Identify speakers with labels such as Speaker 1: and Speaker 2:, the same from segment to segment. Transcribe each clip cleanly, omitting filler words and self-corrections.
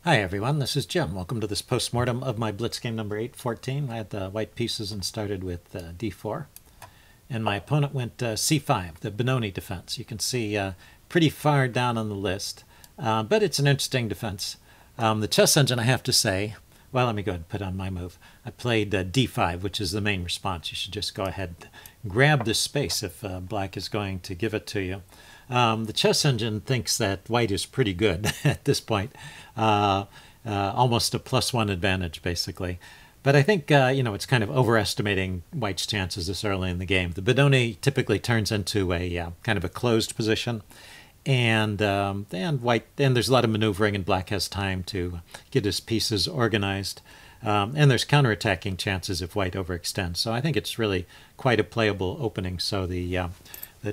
Speaker 1: Hi everyone, this is Jim. Welcome to this postmortem of my Blitz game number 814. I had the white pieces and started with d4. And my opponent went c5, the Benoni defense. You can see pretty far down on the list, but it's an interesting defense. The chess engine, I have to say, well, let me go ahead and put on my move. I played d5, which is the main response. You should just go ahead and grab this space if black is going to give it to you. The chess engine thinks that white is pretty good at this point, almost a +1 advantage, basically. But I think, it's kind of overestimating white's chances this early in the game. The Benoni typically turns into a kind of a closed position, and there's a lot of maneuvering, and black has time to get his pieces organized. And there's counterattacking chances if white overextends. So I think it's really quite a playable opening. So the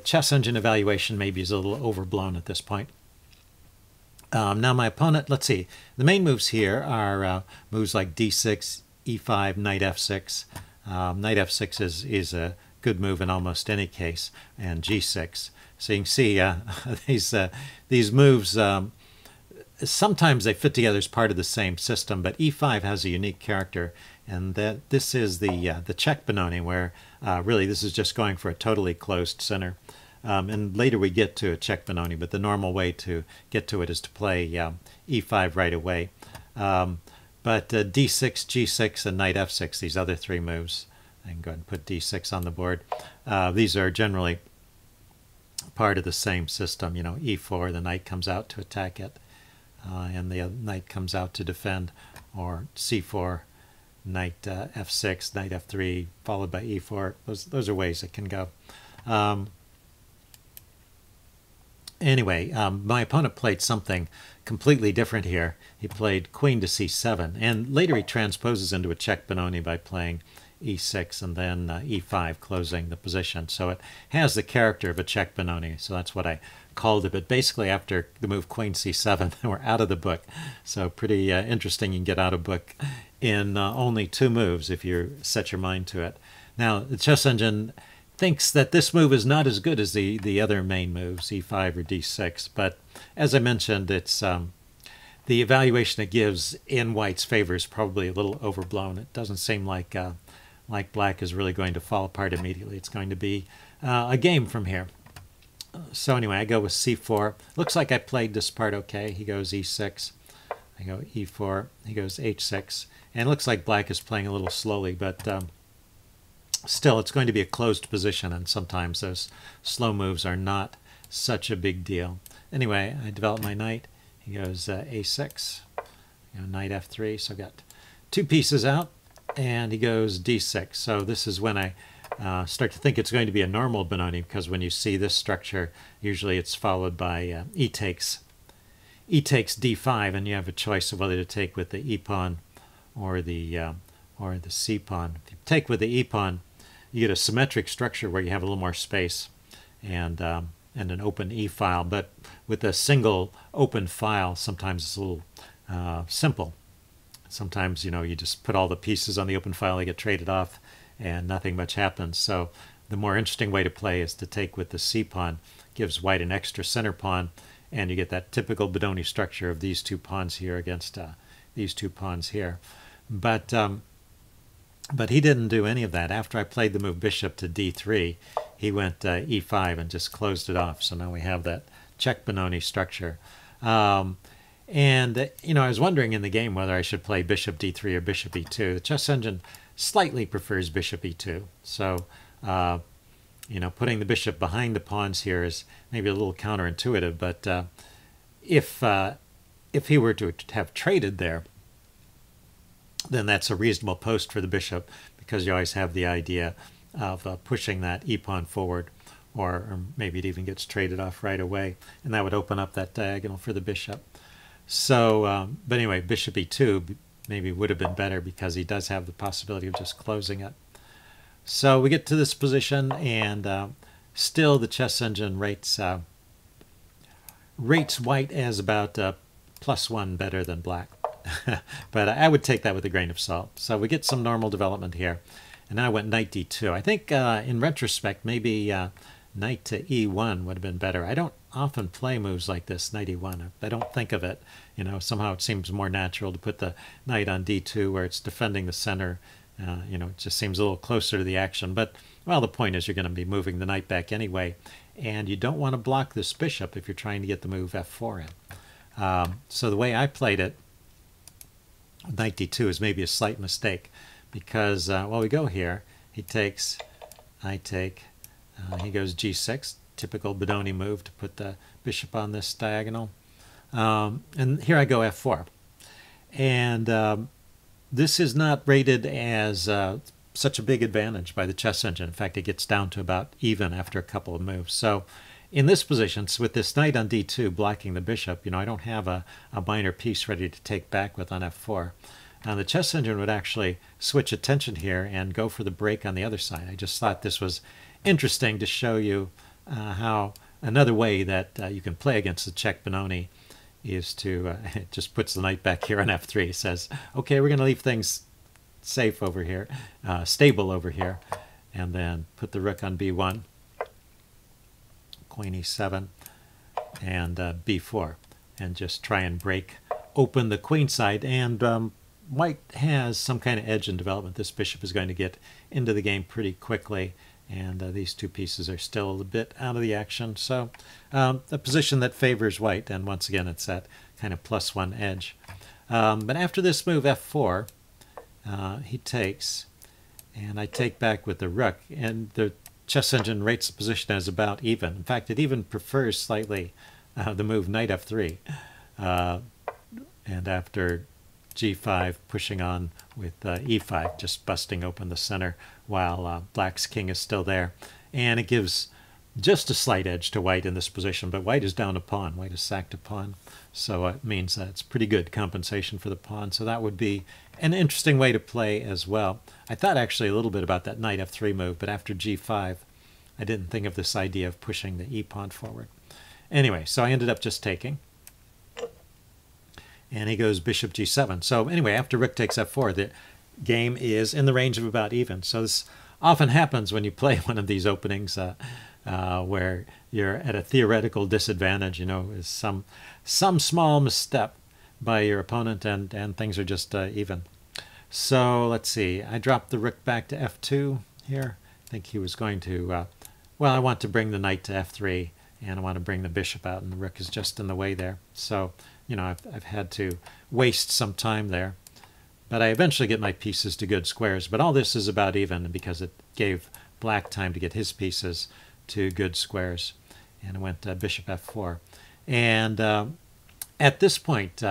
Speaker 1: chess engine evaluation maybe is a little overblown at this point. Now my opponent, let's see, the main moves here are moves like d6, e5, knight f6. Knight f6 is a good move in almost any case, and g6. So you can see these moves, sometimes they fit together as part of the same system, but e5 has a unique character, and this is the Czech Benoni, where really this is just going for a totally closed center. And later we get to a Czech Benoni, but the normal way to get to it is to play e5 right away. But d6, g6, and knight f6, these other three moves, I can go ahead and put d6 on the board. These are generally part of the same system. E4, the knight comes out to attack it, and the knight comes out to defend, or c4, knight f6, knight f3, followed by e4. Those are ways it can go. Anyway, my opponent played something completely different here. He played queen to c7, and later he transposes into a Czech Benoni by playing e6 and then e5, closing the position. So it has the character of a Czech Benoni, so that's what I called it. But basically after the move queen c7, we're out of the book. So pretty interesting. You can get out of book in only 2 moves if you set your mind to it. Now, the chess engine thinks that this move is not as good as the other main moves, e5 or d6, but as I mentioned, it's the evaluation it gives in white's favor is probably a little overblown. It doesn't seem like black is really going to fall apart immediately. It's going to be a game from here. So anyway, I go with c4. Looks like I played this part okay. He goes e6. I go e4. He goes h6. And it looks like black is playing a little slowly, but still, it's going to be a closed position, and sometimes those slow moves are not such a big deal. Anyway, I develop my knight. He goes a6, knight f3, so I've got 2 pieces out, and he goes d6. So this is when I start to think it's going to be a normal Benoni, because when you see this structure, usually it's followed by e takes d5, and you have a choice of whether to take with the e-pawn or the c-pawn. If you take with the e-pawn, you get a symmetric structure where you have a little more space and an open e-file. But with a single open file, sometimes it's a little simple. Sometimes, you just put all the pieces on the open file, they get traded off, and nothing much happens. So the more interesting way to play is to take with the c-pawn. Gives white an extra center pawn, and you get that typical Benoni structure of these 2 pawns here against these 2 pawns here. But he didn't do any of that. After I played the move bishop to d3, he went e5 and just closed it off. So now we have that Czech Benoni structure. I was wondering in the game whether I should play bishop d3 or bishop e2. The chess engine slightly prefers bishop e2. So, putting the bishop behind the pawns here is maybe a little counterintuitive. But if he were to have traded there, then that's a reasonable post for the bishop, because you always have the idea of pushing that e-pawn forward, or maybe it even gets traded off right away, and that would open up that diagonal for the bishop. So, but anyway, bishop e2 maybe would have been better, because he does have the possibility of just closing it. So we get to this position, and still the chess engine rates white as about +1 better than black. But I would take that with a grain of salt. So we get some normal development here. And now I went knight d2. I think in retrospect, maybe knight to e1 would have been better. I don't often play moves like this, knight e1. I don't think of it. You know, somehow it seems more natural to put the knight on d2 where it's defending the center. You know, it just seems a little closer to the action. But, well, the point is you're going to be moving the knight back anyway. And you don't want to block this bishop if you're trying to get the move f4 in. So the way I played it, knight d2 is maybe a slight mistake. Because, well, we go here. He takes, I take, he goes g6. Typical Benoni move to put the bishop on this diagonal. And here I go f4. And this is not rated as such a big advantage by the chess engine. In fact, it gets down to about even after a couple of moves. So in this position, so with this knight on d2 blocking the bishop, you know, I don't have a minor piece ready to take back with on f4. Now the chess engine would actually switch attention here and go for the break on the other side. I just thought this was interesting to show you how another way that you can play against the Czech Benoni is to, it just puts the knight back here on f3. It says, okay, we're going to leave things safe over here, stable over here, and then put the rook on b1, queen e7, and b4, and just try and break open the queen side. And white has some kind of edge in development. This bishop is going to get into the game pretty quickly, and these two pieces are still a bit out of the action. So a position that favors white, and once again it's that kind of +1 edge. But after this move f4, he takes, and I take back with the rook, and the chess engine rates the position as about even. In fact, it even prefers slightly the move knight f3, and after g5 pushing on with e5, just busting open the center while black's king is still there. And it gives just a slight edge to white in this position, but white is down a pawn. White is sacked a pawn, so it means that it's pretty good compensation for the pawn. So that would be an interesting way to play as well. I thought actually a little bit about that knight f3 move, but after g5, I didn't think of this idea of pushing the e-pawn forward. Anyway, so I ended up just taking. And he goes bishop g7. So anyway, after rook takes f4, the game is in the range of about even. So this often happens when you play one of these openings where you're at a theoretical disadvantage, you know, is some small misstep by your opponent, and things are just even. So let's see. I dropped the rook back to f2 here. I think he was going to, well, I want to bring the knight to f3, and I want to bring the bishop out, and the rook is just in the way there. So, you know, I've had to waste some time there. But I eventually get my pieces to good squares. But all this is about even because it gave black time to get his pieces to good squares. And it went bishop f4. And at this point,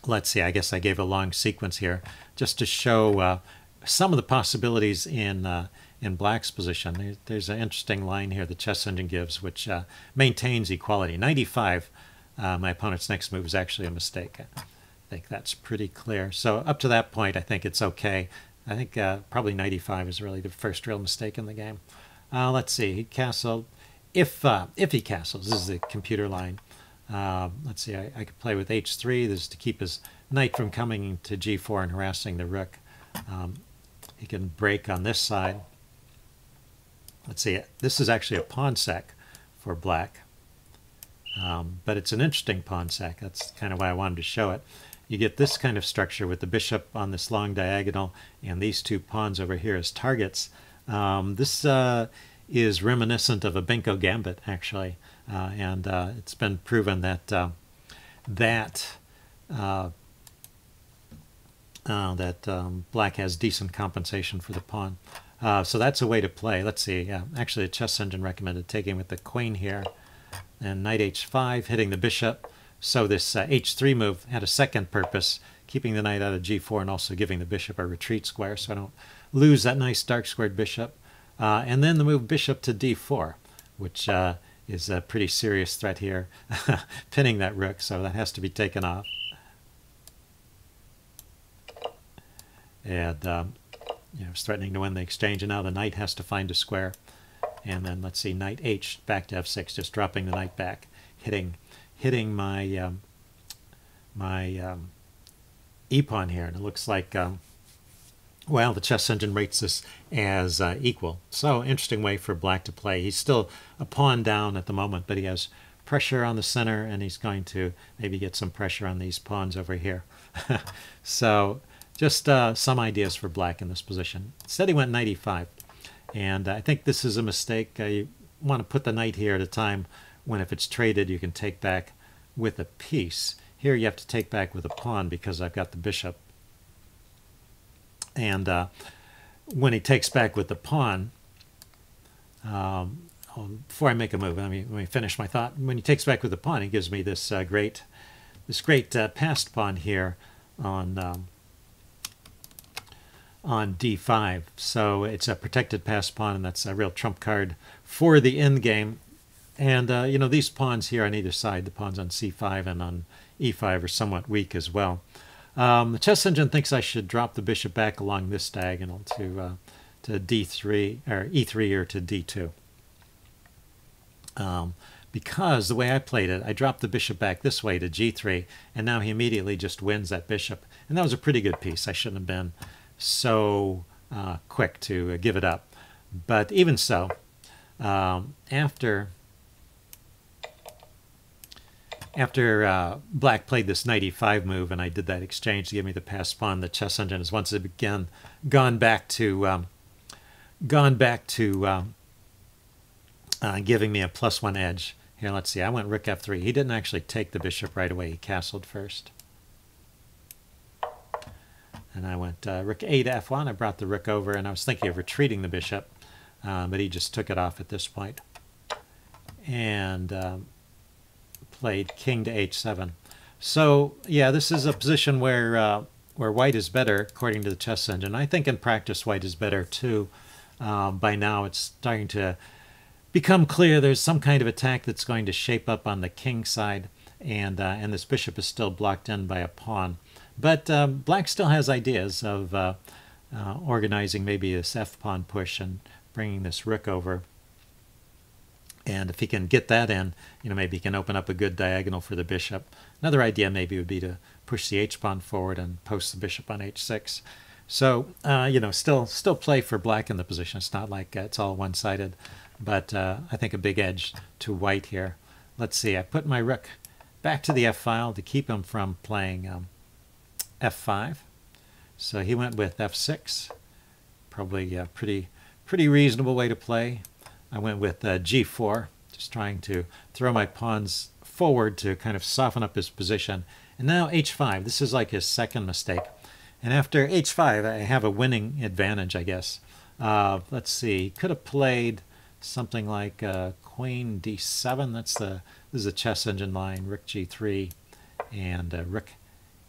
Speaker 1: let's see, I guess I gave a long sequence here just to show some of the possibilities in black's position. There's an interesting line here the chess engine gives, which maintains equality. 95, my opponent's next move is actually a mistake. I think that's pretty clear. So up to that point, I think it's okay. I think probably 95 is really the first real mistake in the game. Let's see, he castled. If he castles, this is the computer line. Let's see, I could play with h3. This is to keep his knight from coming to g4 and harassing the rook. He can break on this side. Let's see, this is actually a pawn sack for black. But it's an interesting pawn sack. That's kind of why I wanted to show it. You get this kind of structure with the bishop on this long diagonal and these two pawns over here as targets. This is reminiscent of a Binko gambit, actually. And it's been proven that black has decent compensation for the pawn. So that's a way to play. Let's see. Yeah, actually, the chess engine recommended taking with the queen here, and knight h5, hitting the bishop. So this h3 move had a second purpose, keeping the knight out of g4 and also giving the bishop a retreat square, so I don't lose that nice dark squared bishop. And then the move bishop to d4, which is a pretty serious threat here, pinning that rook, so that has to be taken off. And you know, it's threatening to win the exchange, and now the knight has to find a square. And then let's see, knight h back to f6, just dropping the knight back, hitting my my e-pawn here, and it looks like Well, the chess engine rates this as equal. So, interesting way for black to play. He's still a pawn down at the moment, but he has pressure on the center, and he's going to maybe get some pressure on these pawns over here. So, just some ideas for black in this position. Instead, he went knight e5. And I think this is a mistake. You want to put the knight here at a time when if it's traded, you can take back with a piece. Here you have to take back with a pawn because I've got the bishop. And when he takes back with the pawn, before I make a move, let me finish my thought. When he takes back with the pawn, he gives me this great passed pawn here on d5. So it's a protected passed pawn, and that's a real trump card for the endgame. And you know, these pawns here on either side, the pawns on c5 and on e5, are somewhat weak as well. The chess engine thinks I should drop the bishop back along this diagonal to d3 or e3 or to d2. Because the way I played it, I dropped the bishop back this way to g3, and now he immediately just wins that bishop. And that was a pretty good piece. I shouldn't have been so quick to give it up. But even so, after black played this knight e5 move, and I did that exchange to give me the passed pawn, the chess engine has once again gone back to giving me a +1 edge. Here, let's see. I went rook f3. He didn't actually take the bishop right away. He castled first. And I went rook a to f1. I brought the rook over, and I was thinking of retreating the bishop, but he just took it off at this point. And played king to h7. So, yeah, this is a position where white is better, according to the chess engine. I think in practice white is better, too. By now it's starting to become clear there's some kind of attack that's going to shape up on the king side, and this bishop is still blocked in by a pawn. But black still has ideas of organizing maybe this f-pawn push and bringing this rook over. And if he can get that in, you know, maybe he can open up a good diagonal for the bishop. Another idea maybe would be to push the h-pawn forward and post the bishop on h6. So, you know, still play for black in the position. It's not like it's all one-sided, but I think a big edge to white here. Let's see, I put my rook back to the f-file to keep him from playing f5. So he went with f6. Probably a pretty reasonable way to play. I went with g4, just trying to throw my pawns forward to kind of soften up his position. And now h5. This is like his second mistake. And after h5, I have a winning advantage, I guess. Let's see. He could have played something like queen d7. This is a chess engine line. Rook g3 and rook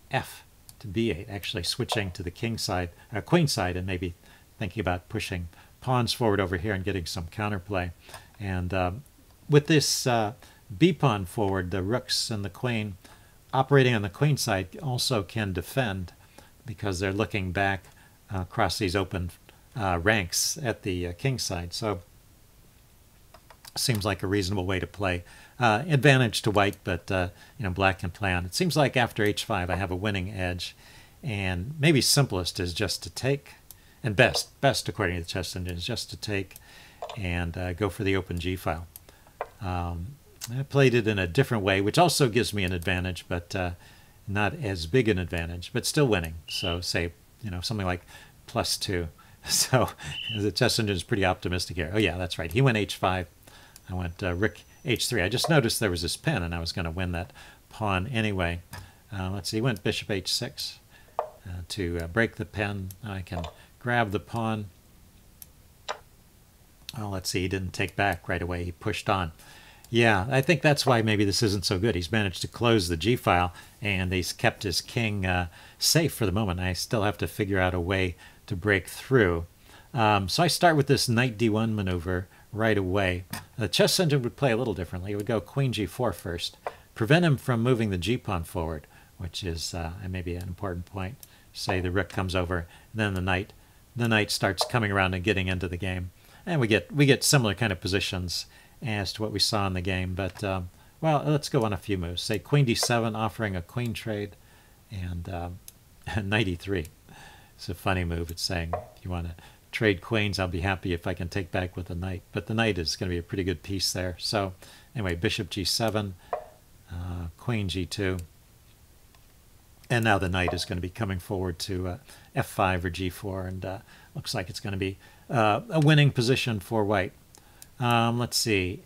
Speaker 1: f to b8. Actually switching to the king side, queen side, and maybe thinking about pushing pawns forward over here and getting some counterplay. And with this b-pawn forward, the rooks and the queen operating on the queen side also can defend because they're looking back across these open ranks at the king side. So seems like a reasonable way to play. Advantage to white, but you know, black can play on. It seems like after h5 I have a winning edge, and maybe simplest is just to take. And best according to the chess engine is just to take and go for the open g file. I played it in a different way, which also gives me an advantage, but not as big an advantage, but still winning. So say, you know, something like +2. So the chess engine is pretty optimistic here. Oh yeah, that's right. He went h5. I went rook h3. I just noticed there was this pin, and I was going to win that pawn anyway. Let's see. He went bishop h6 to break the pin. I can grab the pawn. Oh, let's see, he didn't take back right away. He pushed on. Yeah, I think that's why maybe this isn't so good. He's managed to close the g-file, and he's kept his king safe for the moment. I still have to figure out a way to break through. So I start with this knight d1 maneuver right away. The chess engine would play a little differently. It would go queen g4 first, prevent him from moving the g-pawn forward, which is maybe an important point. Say the rook comes over, and then the knight starts coming around and getting into the game. And we get similar kind of positions as to what we saw in the game. But, well, let's go on a few moves. Say queen d7, offering a queen trade, and knight e3. It's a funny move. It's saying, you want to trade queens, I'll be happy if I can take back with a knight. But the knight is going to be a pretty good piece there. So anyway, bishop g7, queen g2. And now the knight is going to be coming forward to f5 or g4, and looks like it's going to be a winning position for white. Let's see.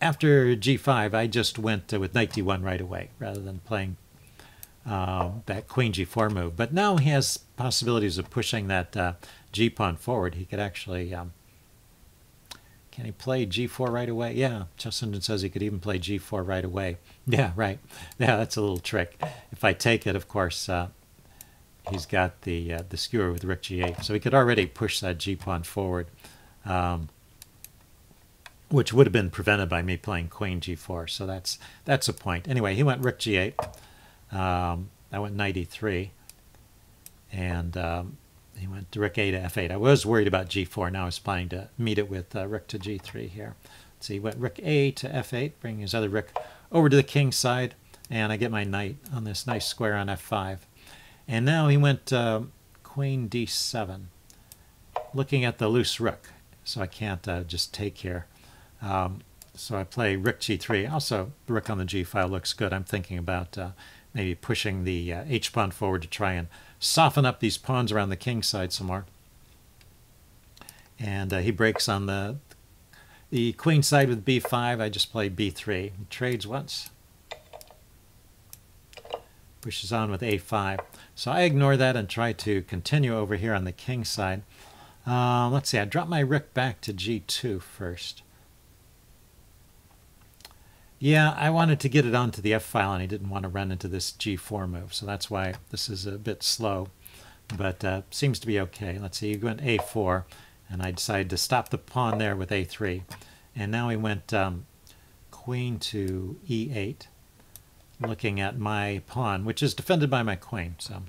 Speaker 1: After g5, I just went with knight d1 right away, rather than playing that queen g4 move. But now he has possibilities of pushing that g-pawn forward. He could actually... can he play g4 right away? Yeah, Chess Engine says he could even play g4 right away. Yeah, right. Yeah, that's a little trick. If I take it, of course, he's got the skewer with rook g8. So he could already push that g-pawn forward, which would have been prevented by me playing queen g4. So that's a point. Anyway, he went rook g8. I went knight e3. And... he went to rook a to f8. I was worried about g4. Now I was planning to meet it with rook to g3 here. So he went rook a to f8, bringing his other rook over to the king side, and I get my knight on this nice square on f5. And now he went queen d7, looking at the loose rook, so I can't just take here. So I play rook g3. Also, the rook on the g file looks good. I'm thinking about maybe pushing the h-pawn forward to try and soften up these pawns around the king side some more. And he breaks on the queen side with b5. I just play b3. He trades once. Pushes on with a5. So I ignore that and try to continue over here on the king side. Let's see, I drop my rook back to g2 first. Yeah, I wanted to get it onto the f-file, and I didn't want to run into this g4 move, so that's why this is a bit slow, but seems to be okay. Let's see, he went a4, and I decided to stop the pawn there with a3, and now he went queen to e8, looking at my pawn, which is defended by my queen, so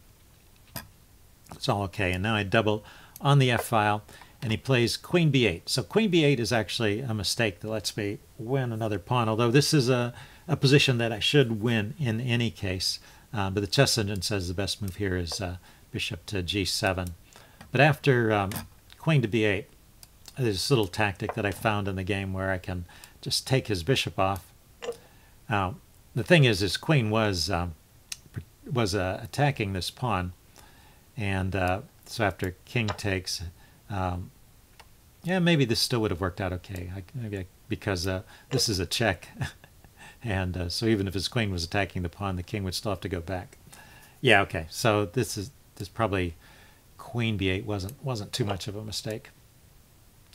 Speaker 1: it's all okay. And now I double on the f-file, and he plays queen b8. So queen b8 is actually a mistake that lets me win another pawn, although this is a position that I should win in any case. But the Chess Engine says the best move here is bishop to g7. But after queen to b8, there's this little tactic that I found in the game where I can just take his bishop off. The thing is, his queen was attacking this pawn, and so after king takes... yeah, maybe this still would have worked out okay. Because this is a check, and so even if his queen was attacking the pawn, the king would still have to go back. Yeah, okay. So this probably queen b8 wasn't too much of a mistake.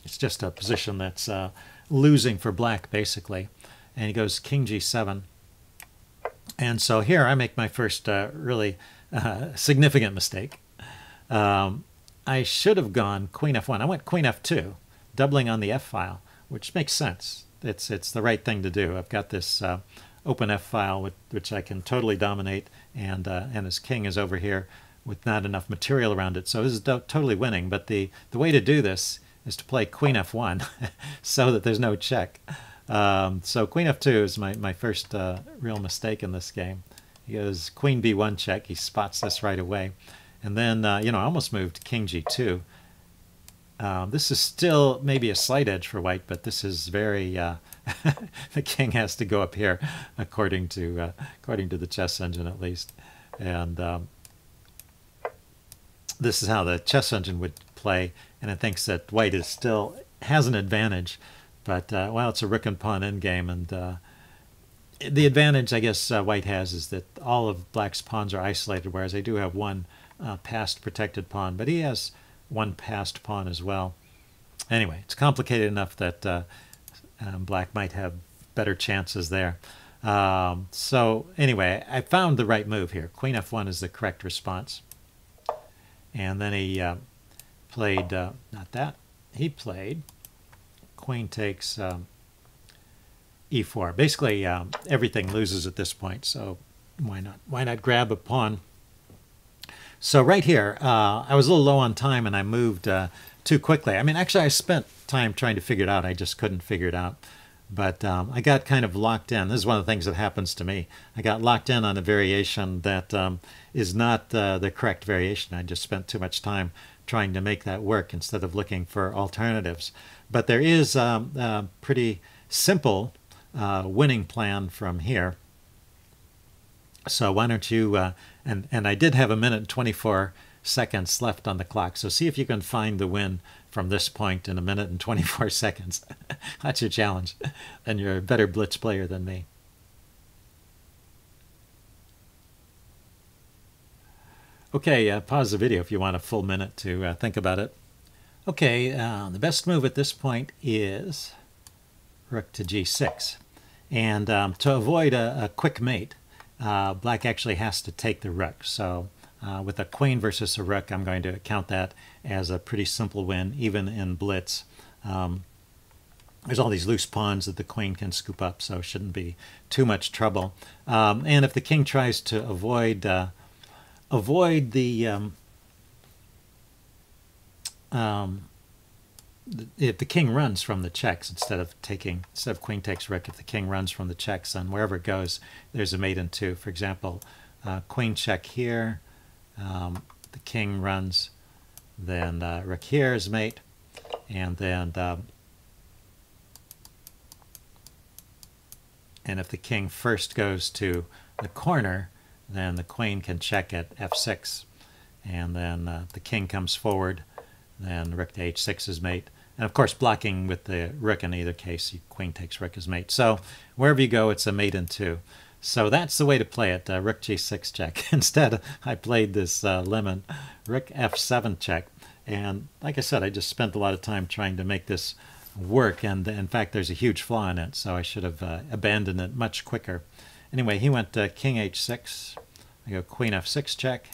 Speaker 1: It's just a position that's losing for black basically, and he goes king g7, and so here I make my first really significant mistake. I should have gone queen f1. I went queen f2, doubling on the f-file, which makes sense. It's the right thing to do. I've got this open f-file which I can totally dominate, and his king is over here with not enough material around it. So this is totally winning. But the way to do this is to play queen f1 so that there's no check. So queen f2 is my first real mistake in this game. He goes queen b1 check. He spots this right away. And then, I almost moved king g2. This is still maybe a slight edge for white, but this is very... the king has to go up here, according to the Chess Engine at least. And this is how the Chess Engine would play, and it thinks that white has an advantage. But, well, it's a rook and pawn endgame, and the advantage, I guess, white has is that all of black's pawns are isolated, whereas they do have one past protected pawn, but he has one passed pawn as well. Anyway, it's complicated enough that black might have better chances there. So anyway, I found the right move here. Queen f1 is the correct response. And then he played, not that, he played queen takes e4. Basically, everything loses at this point, so why not grab a pawn? So right here, I was a little low on time, and I moved too quickly. I mean, actually, I spent time trying to figure it out. I just couldn't figure it out. But I got kind of locked in. This is one of the things that happens to me. I got locked in on a variation that is not the correct variation. I just spent too much time trying to make that work instead of looking for alternatives. But there is a pretty simple winning plan from here. So why don't you, and I did have 1 minute and 24 seconds left on the clock. So see if you can find the win from this point in 1 minute and 24 seconds. That's your challenge. And you're a better Blitz player than me. Okay, pause the video if you want a full minute to think about it. Okay, the best move at this point is rook to g6. And to avoid a quick mate, black actually has to take the rook. So with a queen versus a rook, I'm going to count that as a pretty simple win, even in Blitz. There's all these loose pawns that the queen can scoop up, so it shouldn't be too much trouble. And if the king tries to avoid the if the king runs from the checks instead of queen takes rook, if the king runs from the checks, and wherever it goes, there's a mate in two. For example, queen check here, the king runs, then rook here is mate, and then and if the king first goes to the corner, then the queen can check at f6, and then the king comes forward, then rook to h6 is mate. And of course, blocking with the rook in either case, queen takes rook as mate. So wherever you go, it's a mate in two. So that's the way to play it, rook g6 check. Instead, I played this lemon, rook f7 check. And like I said, I just spent a lot of time trying to make this work. And in fact, there's a huge flaw in it, so I should have abandoned it much quicker. Anyway, he went king h6. I go queen f6 check.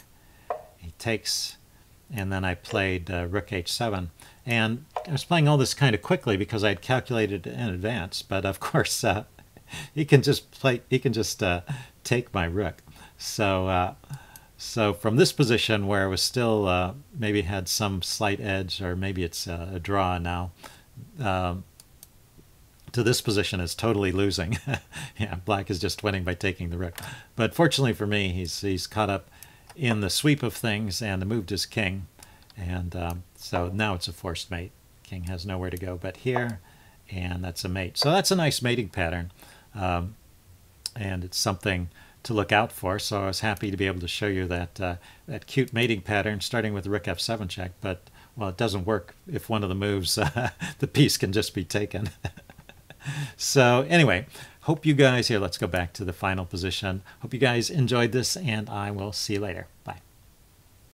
Speaker 1: He takes, and then I played rook h7. And I was playing all this kind of quickly because I had calculated in advance. But of course, he can just take my rook. So so from this position where it was still maybe had some slight edge, or maybe it's a draw now, to this position is totally losing. Yeah, black is just winning by taking the rook. But fortunately for me, he's caught up in the sweep of things and moved his king. And so now it's a forced mate. King has nowhere to go but here, and that's a mate. So that's a nice mating pattern, and it's something to look out for. So I was happy to be able to show you that that cute mating pattern, starting with rook f7 check. But well, it doesn't work if one of the moves, the piece can just be taken. So anyway, hope you guys, here, let's go back to the final position. Hope you guys enjoyed this, and I will see you later. Bye.